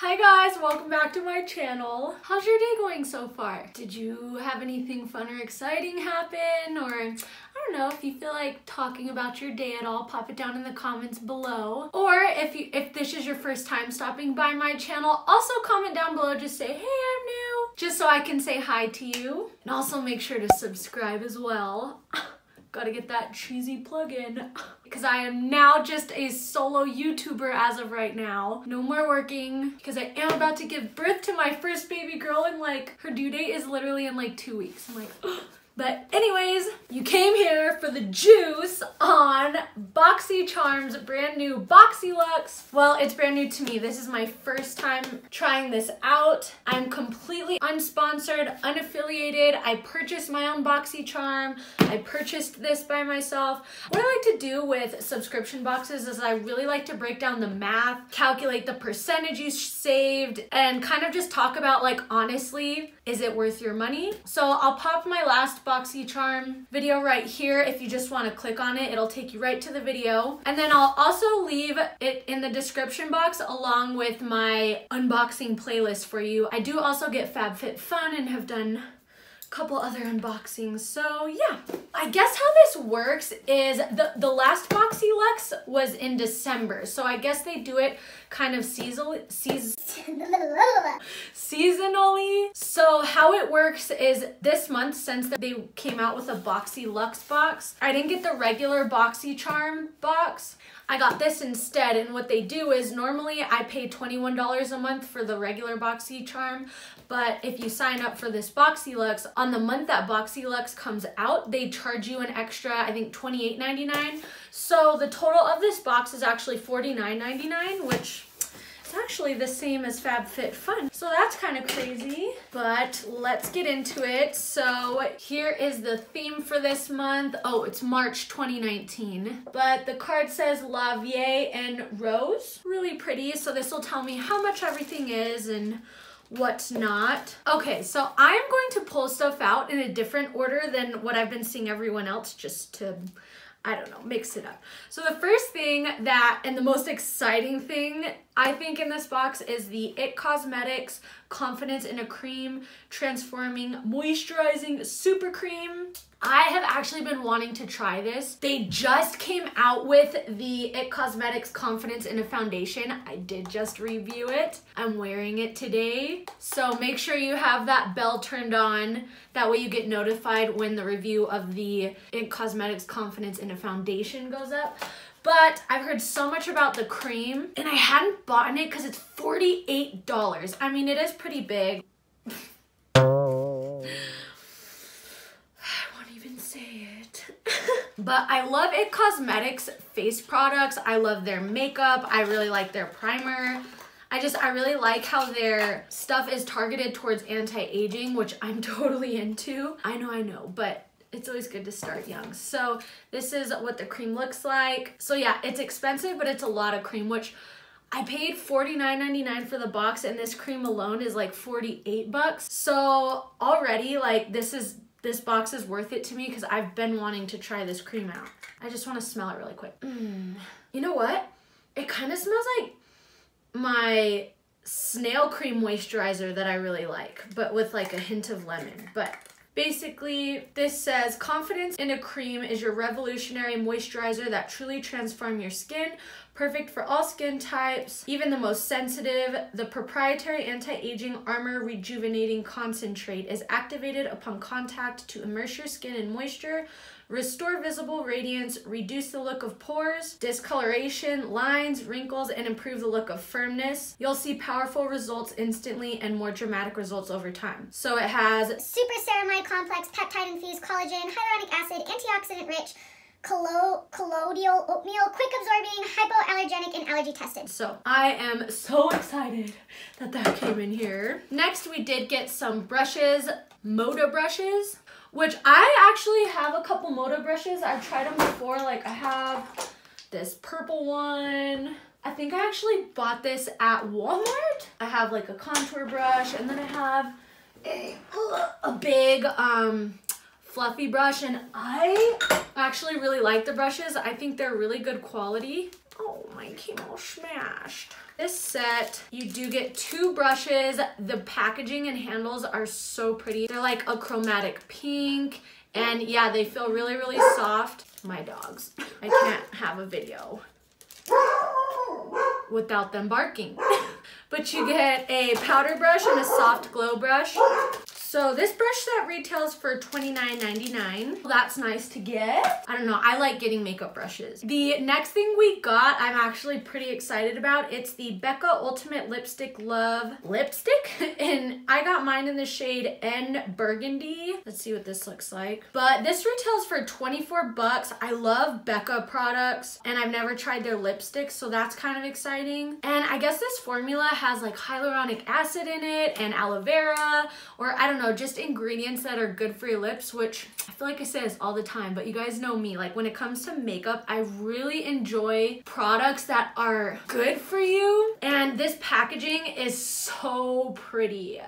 Hi guys, welcome back to my channel. How's your day going so far? Did you have anything fun or exciting happen? Or I don't know, if you feel like talking about your day at all, pop it down in the comments below. Or if this is your first time stopping by my channel, also comment down below, just say, hey, I'm new, just so I can say hi to you. And also make sure to subscribe as well. Gotta get that cheesy plug in because I am now just a solo YouTuber as of right now. No more working because I am about to give birth to my first baby girl and like her due date is literally in like 2 weeks. I'm like, ugh. But anyways, you came here for the juice on Boxycharm's brand new Boxyluxe. Well, it's brand new to me. This is my first time trying this out. I'm completely unsponsored, unaffiliated. I purchased my own Boxycharm. I purchased this by myself. What I like to do with subscription boxes is I really like to break down the math, calculate the percentage you saved, and kind of just talk about like, honestly, is it worth your money? So I'll pop my last Boxycharm video right here. If you just want to click on it, it'll take you right to the video. And then I'll also leave it in the description box along with my unboxing playlist for you. I do also get FabFitFun and have done a couple other unboxings. So yeah, I guess how this works is the last Boxyluxe was in December. So I guess they do it kind of seasonally. So how it works is this month, since they came out with a Boxyluxe box, I didn't get the regular Boxycharm box. I got this instead, and what they do is normally I pay $21 a month for the regular Boxycharm, but if you sign up for this Boxyluxe, on the month that Boxyluxe comes out, they charge you an extra, I think $28.99. So the total of this box is actually $49.99, which is actually the same as FabFitFun. So that's kind of crazy, but let's get into it. So here is the theme for this month. Oh, it's March 2019, but the card says La Vie and Rose. Really pretty. So this will tell me how much everything is and what's not. Okay, so I'm going to pull stuff out in a different order than what I've been seeing everyone else, just to, I don't know, mix it up. So the first thing and the most exciting thing I think in this box is the IT Cosmetics Confidence in a Cream Transforming Moisturizing Super Cream. I have actually been wanting to try this. They just came out with the IT Cosmetics Confidence in a Foundation. I did just review it. I'm wearing it today. So make sure you have that bell turned on. That way you get notified when the review of the IT Cosmetics Confidence in a Foundation goes up. But I've heard so much about the cream and I hadn't bought it because it's $48. I mean, it is pretty big. I won't even say it. But I love IT Cosmetics face products. I love their makeup. I really like their primer. I really like how their stuff is targeted towards anti-aging, which I'm totally into. I know, but it's always good to start young. So this is what the cream looks like. So yeah, it's expensive, but it's a lot of cream, which I paid $49.99 for the box, and this cream alone is like 48 bucks. So already, like, this box is worth it to me because I've been wanting to try this cream out. I just want to smell it really quick. You know what? It kind of smells like my snail cream moisturizer that I really like, but with like a hint of lemon. But basically, this says, Confidence in a Cream is your revolutionary moisturizer that truly transforms your skin. Perfect for all skin types, even the most sensitive. The proprietary anti-aging armor rejuvenating concentrate is activated upon contact to immerse your skin in moisture, restore visible radiance, reduce the look of pores, discoloration, lines, wrinkles, and improve the look of firmness. You'll see powerful results instantly and more dramatic results over time. So it has super ceramide complex, peptide infused collagen, hyaluronic acid, antioxidant rich, colloidal oatmeal, quick absorbing, hypoallergenic, and allergy tested. So I am so excited that that came in here. Next, we did get some brushes, Moda brushes, which I actually have a couple Moda brushes. I've tried them before. Like, I have this purple one. I think I actually bought this at Walmart. I have like a contour brush, and then I have a big fluffy brush, and I actually really like the brushes. I think they're really good quality. Oh, mine came all smashed. This set, you do get 2 brushes. The packaging and handles are so pretty. They're like a chromatic pink, and yeah, they feel really, really soft. My dogs. I can't have a video without them barking. But you get a powder brush and a soft glow brush. So this brush set retails for $29.99. That's nice to get. I don't know, I like getting makeup brushes. The next thing we got, I'm actually pretty excited about. It's the Becca Ultimate Lipstick Love Lipstick. And I got mine in the shade N Burgundy. Let's see what this looks like. But this retails for 24 bucks. I love Becca products and I've never tried their lipsticks, so that's kind of exciting. And I guess this formula has like hyaluronic acid in it and aloe vera, or I don't know, just ingredients that are good for your lips, which I feel like I say this all the time, but you guys know me, like when it comes to makeup, I really enjoy products that are good for you. And this packaging is so pretty.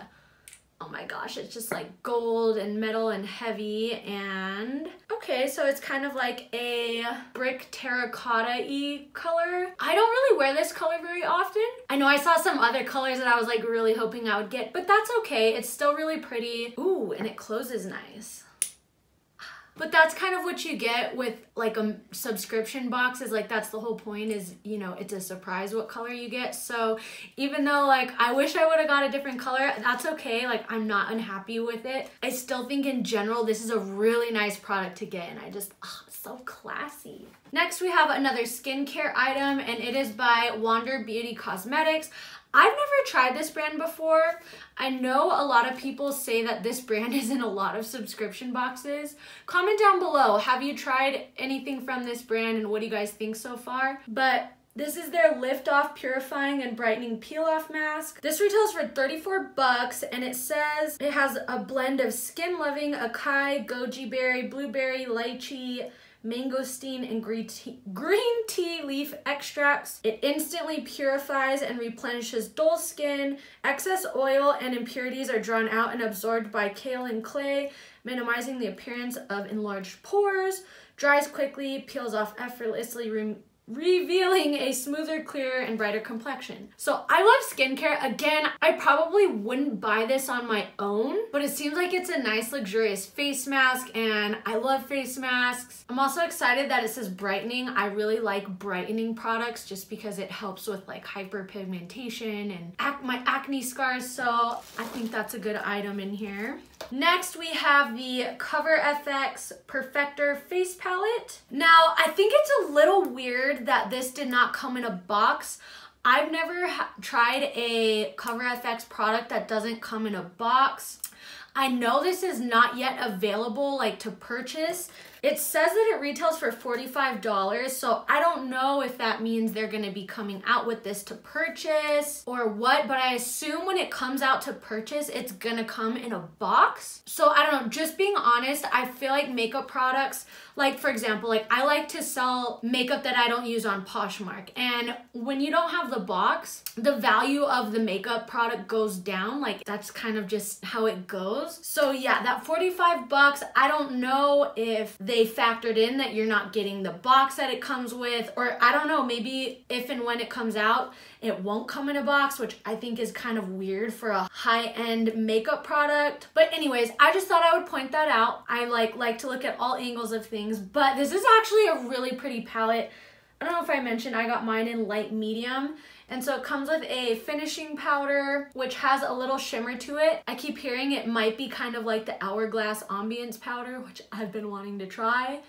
Oh my gosh, it's just like gold and metal and heavy. And okay, so it's kind of like a brick terracotta-y color. I don't really wear this color very often. I know I saw some other colors that I was like really hoping I would get, but that's okay. It's still really pretty. Ooh, and it closes nice. But that's kind of what you get with like a subscription box, is like that's the whole point, is, you know, it's a surprise what color you get. So even though like I wish I would have got a different color, that's okay. Like I'm not unhappy with it. I still think in general this is a really nice product to get, and I just, it's so classy. Next we have another skincare item, and it is by Wander Beauty Cosmetics. I've never tried this brand before. I know a lot of people say that this brand is in a lot of subscription boxes. Comment down below, have you tried anything from this brand and what do you guys think so far? But this is their Lift Off Purifying and Brightening Peel Off Mask. This retails for 34 bucks, and it says it has a blend of skin loving acai, goji berry, blueberry, lychee, mangosteen, and green tea leaf extracts. It instantly purifies and replenishes dull skin. Excess oil and impurities are drawn out and absorbed by kaolin clay, minimizing the appearance of enlarged pores. Dries quickly, peels off effortlessly, revealing a smoother, clearer, and brighter complexion. So I love skincare. Again, I probably wouldn't buy this on my own, but it seems like it's a nice, luxurious face mask, and I love face masks. I'm also excited that it says brightening. I really like brightening products just because it helps with like hyperpigmentation and my acne scars, so I think that's a good item in here. Next, we have the Cover FX Perfector Face Palette. Now, I think it's a little weird that this did not come in a box. I've never tried a Cover FX product that doesn't come in a box. I know this is not yet available like to purchase. It says that it retails for $45, so I don't know if that means they're gonna be coming out with this to purchase or what, but I assume when it comes out to purchase, it's gonna come in a box. So I don't know, just being honest, I feel like makeup products, like for example, like I like to sell makeup that I don't use on Poshmark, and when you don't have the box, the value of the makeup product goes down. Like that's kind of just how it goes. So yeah, that 45 bucks, I don't know if they factored in that you're not getting the box that it comes with, or I don't know, maybe if and when it comes out, it won't come in a box, which I think is kind of weird for a high-end makeup product. But anyways, I just thought I would point that out. I like to look at all angles of things, but this is actually a really pretty palette. I don't know if I mentioned I got mine in light medium. And so it comes with a finishing powder, which has a little shimmer to it. I keep hearing it might be kind of like the Hourglass Ambience powder, which I've been wanting to try.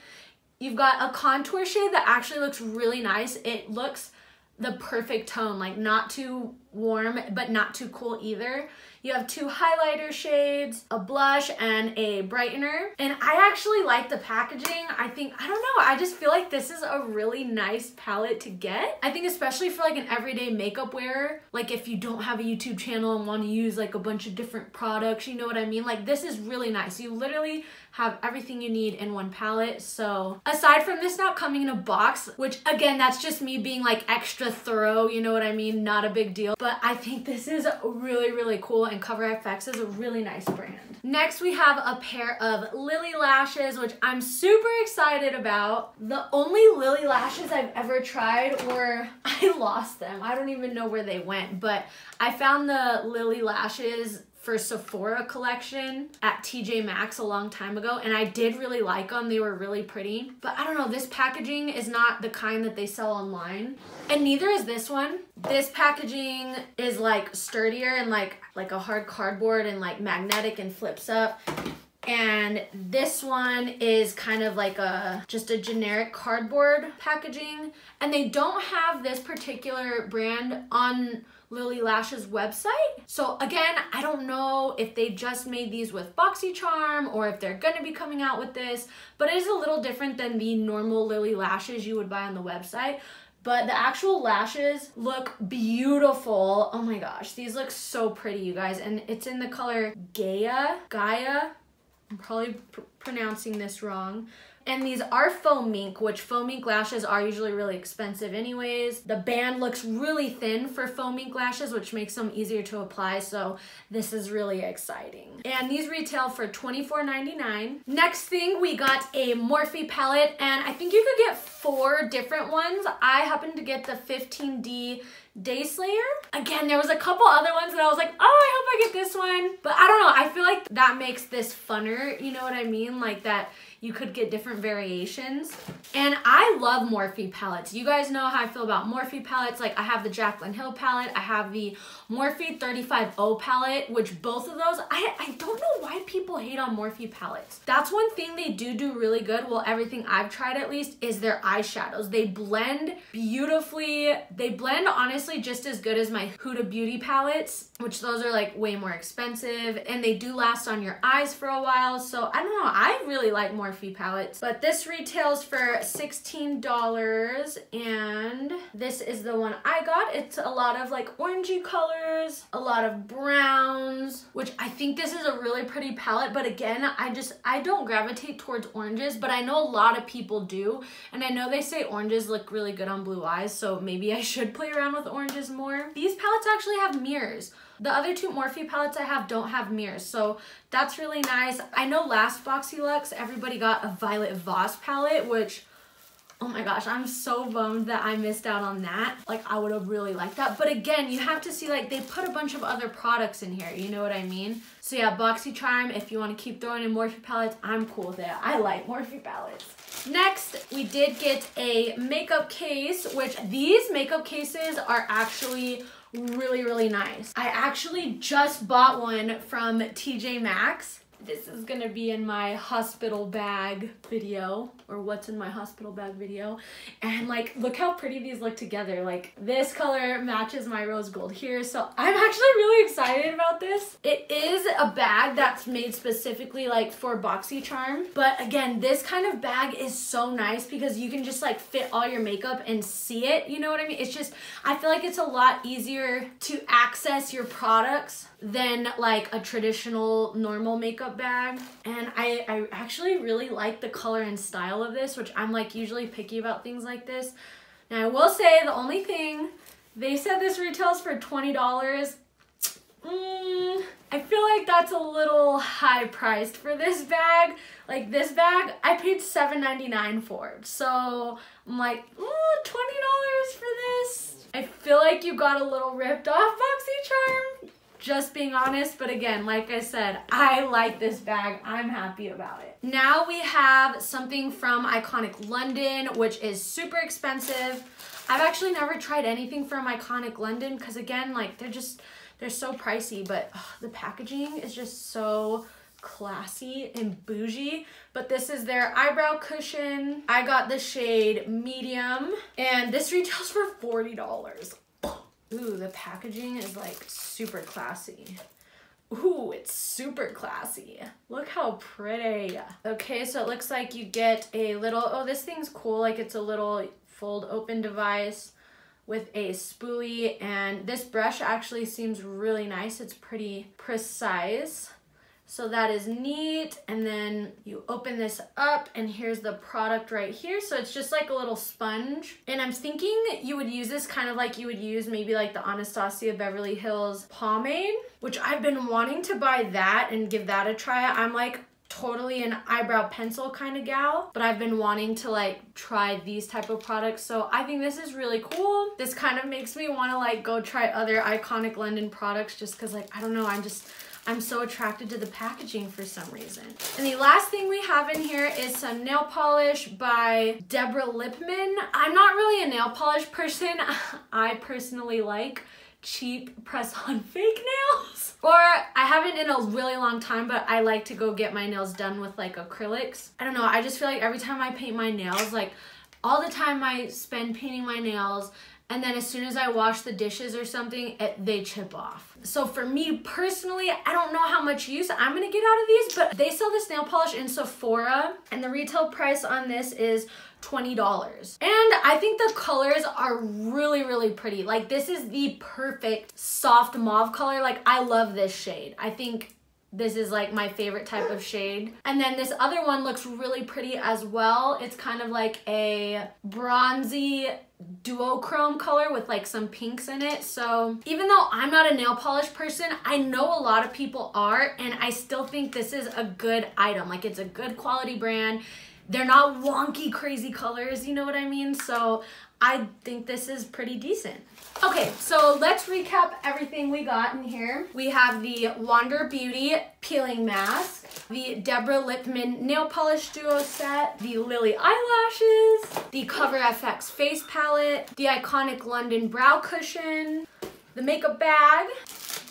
You've got a contour shade that actually looks really nice. It looks the perfect tone, like not too warm, but not too cool either. You have 2 highlighter shades, a blush, and a brightener. And I actually like the packaging. I don't know, I just feel like this is a really nice palette to get. I think especially for like an everyday makeup wearer, like if you don't have a YouTube channel and want to use like a bunch of different products, you know what I mean? Like this is really nice. You literally have everything you need in one palette. So aside from this not coming in a box, which again, that's just me being like extra thorough, you know what I mean? Not a big deal. but I think this is really, really cool, and CoverFX is a really nice brand. Next, we have a pair of Lily lashes, which I'm super excited about. The only Lily lashes I've ever tried were, I lost them. I don't even know where they went, but I found the Lily lashes for Sephora collection at TJ Maxx a long time ago, and I did really like them. They were really pretty, but I don't know, this packaging is not the kind that they sell online, and neither is this one. This packaging is like sturdier and like a hard cardboard and like magnetic and flips up. And this one is kind of like just a generic cardboard packaging, and they don't have this particular brand on Lily Lash's website. So again, I don't know if they just made these with Boxycharm or if they're gonna be coming out with this, but it is a little different than the normal Lily lashes you would buy on the website. But the actual lashes look beautiful. Oh my gosh, these look so pretty, you guys. And it's in the color Gaia. I'm probably pronouncing this wrong. And these are faux mink, which faux mink lashes are usually really expensive anyways. The band looks really thin for faux mink lashes, which makes them easier to apply, so this is really exciting. And these retail for $24.99. Next thing, we got a Morphe palette, and I think you could get 4 different ones. I happened to get the 15D Day Slayer. Again, there was a couple other ones that I was like, oh, I hope I get this one. But I don't know, I feel like that makes this funner, you know what I mean? Like that you could get different variations. And I love Morphe palettes. You guys know how I feel about Morphe palettes. Like I have the Jaclyn Hill palette, I have the Morphe 35O palette, which both of those, I don't know why people hate on Morphe palettes. That's one thing they do really good, well, everything I've tried at least, is their eyeshadows. They blend beautifully. They blend honestly just as good as my Huda Beauty palettes, which those are like way more expensive, and they do last on your eyes for a while. So I don't know, I really like Morphe palettes. But this retails for $16, and this is the one I got. It's a lot of like orangey colors, a lot of browns, which I think this is a really pretty palette. But again, I don't gravitate towards oranges, but I know a lot of people do, and I know they say oranges look really good on blue eyes, so maybe I should play around with oranges more. These palettes actually have mirrors. The other 2 Morphe palettes I have don't have mirrors, so that's really nice. I know last Boxyluxe, everybody got a Violet Voss palette, which, oh my gosh, I'm so bummed that I missed out on that. Like, I would have really liked that. But again, you have to see, like, they put a bunch of other products in here, you know what I mean? So yeah, Boxycharm, if you want to keep throwing in Morphe palettes, I'm cool with it. I like Morphe palettes. Next, we did get a makeup case, which these makeup cases are actually really nice. I actually just bought one from TJ Maxx. This is gonna be in my hospital bag video, or what's in my hospital bag video. And like, look how pretty these look together. Like this color matches my rose gold here. So I'm actually really excited about this. It is a bag that's made specifically like for Boxycharm. But again, this kind of bag is so nice because you can just like fit all your makeup and see it. You know what I mean? It's just, I feel like it's a lot easier to access your products than like a traditional normal makeup bag. And I actually really like the color and style of this, which I'm like usually picky about things like this. Now I will say the only thing, they said this retails for $20. I feel like that's a little high priced for this bag. Like this bag, I paid $7.99 for. So I'm like, $20 for this? I feel like you got a little ripped off, Boxycharm. Just being honest, but again, like I said, I like this bag. I'm happy about it. Now we have something from Iconic London, which is super expensive. I've actually never tried anything from Iconic London because again, like they're so pricey, but the packaging is just so classy and bougie. But this is their eyebrow cushion. I got the shade medium, and this retails for $40. Ooh, the packaging is like super classy. Ooh, it's super classy. Look how pretty. Okay, so it looks like you get a little, oh, this thing's cool. Like it's a little fold open device with a spoolie, and this brush actually seems really nice. It's pretty precise. So that is neat. And then you open this up and here's the product right here. So it's just like a little sponge. And I'm thinking you would use this kind of like you would use maybe like the Anastasia Beverly Hills pomade, which I've been wanting to buy that and give that a try. I'm like totally an eyebrow pencil kind of gal, but I've been wanting to like try these type of products. So I think this is really cool. This kind of makes me want to like go try other iconic London products just because like, I don't know, I'm so attracted to the packaging for some reason. And the last thing we have in here is some nail polish by Deborah Lippmann. I'm not really a nail polish person. I personally like cheap press-on fake nails. Or I haven't in a really long time, but I like to go get my nails done with like acrylics. I don't know, I just feel like every time I paint my nails, like all the time I spend painting my nails, and then as soon as I wash the dishes or something, they chip off. So for me personally, I don't know how much use I'm gonna get out of these, but they sell this nail polish in Sephora, and the retail price on this is $20. And I think the colors are really, really pretty. Like this is the perfect soft mauve color. Like I love this shade. I think this is like my favorite type of shade. And then this other one looks really pretty as well. It's kind of like a bronzy duochrome color with like some pinks in it. So even though I'm not a nail polish person, I know a lot of people are, and I still think this is a good item. Like it's a good quality brand. They're not wonky, crazy colors, you know what I mean? So I think this is pretty decent. Okay, so let's recap everything we got in here. We have the Wander Beauty peeling mask, the Deborah Lippmann nail polish duo set, the Lily eyelashes, the Cover FX face palette, the iconic London brow cushion, the makeup bag,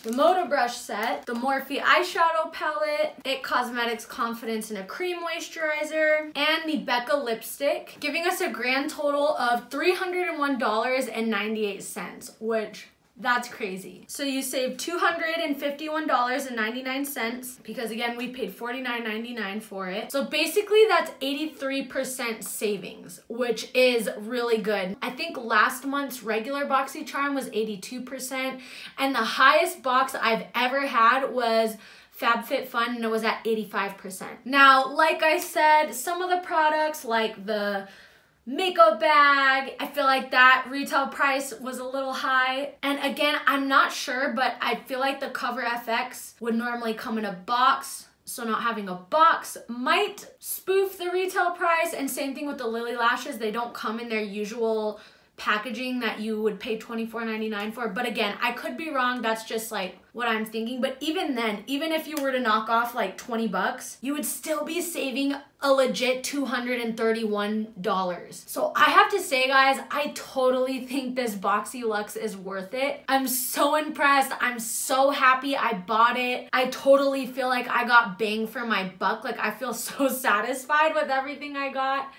the Moda brush set, the Morphe eyeshadow palette, IT Cosmetics Confidence in a Cream Moisturizer, and the Becca lipstick, giving us a grand total of $301.98, which that's crazy. So you save $251.99 because again, we paid $49.99 for it. So basically that's 83% savings, which is really good. I think last month's regular Boxycharm was 82%, and the highest box I've ever had was FabFitFun, and it was at 85%. Now, like I said, some of the products like the makeup bag, I feel like that retail price was a little high. And again, I'm not sure, but I feel like the Cover FX would normally come in a box. So not having a box might spoof the retail price. And same thing with the Lily lashes. They don't come in their usual packaging that you would pay $24.99 for. But again, I could be wrong. That's just like what I'm thinking. But even then, even if you were to knock off like 20 bucks, you would still be saving a legit $231. So I have to say, guys, I totally think this Boxyluxe is worth it. I'm so impressed. I'm so happy I bought it. I totally feel like I got bang for my buck. Like I feel so satisfied with everything I got.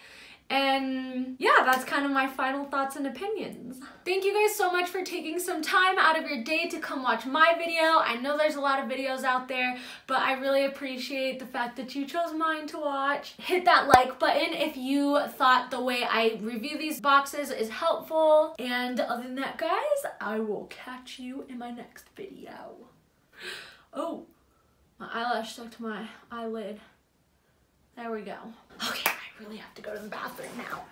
And yeah, that's kind of my final thoughts and opinions. Thank you guys so much for taking some time out of your day to come watch my video. I know there's a lot of videos out there, but I really appreciate the fact that you chose mine to watch. Hit that like button if you thought the way I review these boxes is helpful. And other than that, guys, I will catch you in my next video. Oh, my eyelash stuck to my eyelid. There we go. Okay, I really have to go to the bathroom now.